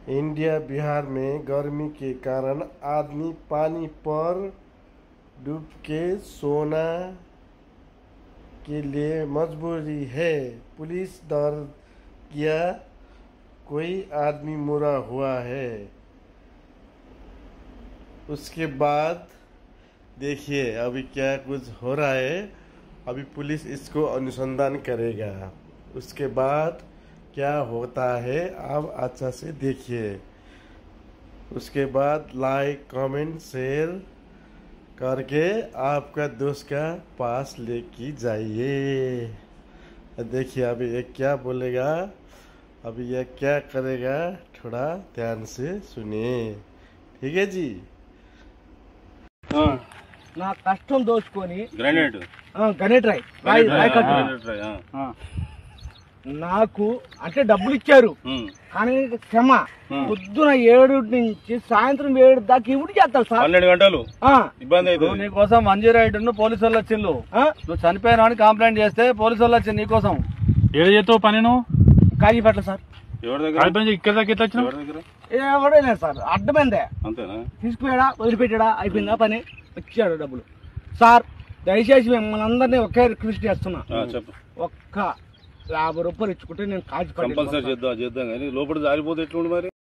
India Bihar में गर्मी के कारण आदमी पानी पर डूब के सोना के लिए मजबूरी है। पुलिस डर गया, कोई आदमी मरा हुआ है। उसके बाद देखिए अभी क्या कुछ हो रहा है। अभी पुलिस इसको अनुसंधान करेगा। उसके बाद क्या होता है आप अच्छा से देखिए। उसके बाद लाइक कमेंट शेयर करके आपका दोस्त का पास लेके जाइए। देखिए अभी ये क्या बोलेगा, अभी ये क्या करेगा, थोड़ा ध्यान से सुनिए। ठीक है जी। నా కష్టం దోచుకొని గ్రానైట్ రాయి నాకు అంటే డబ్బులు ఇచ్చారు కానీ క్షమ పొద్దున 7 నుంచి సాయంత్రం 7 దాకా ఇవి చేస్తారు సార్ 12 గంటలు ఇబ్బంది అవుతుంది నీకోసం 108 పోలీసు వాళ్ళు వచ్చిండ్రు నువ్వు చనిపోయినా అని కంప్లైంట్ చేస్తే పోలీసు వాళ్ళు వచ్చింది నీకోసం ఏడు చేస్తావు పని నువ్వు కాజీపేటలో సార్ ఎవరి దగ్గర ఇక్కడ దాకా ఎట్లా వచ్చినావు ఎవడే లేదు సార్ అడ్డమైందే అంతేనా తీసుకుపోయాడా వదిలిపెట్టాడా అయిపోయిందా పని వచ్చాడు డబ్బులు సార్ దయచేసి మిమ్మల్ని అందరినీ ఒకే రిక్వెస్ట్ చేస్తున్నా ఒక్క 50 రూపాయలు ఇచ్చుకుంటే నేను కాజీపేట కంపల్సరీ చేద్దాం కానీ లోపల జారిపోతే ఎట్లుండి మరి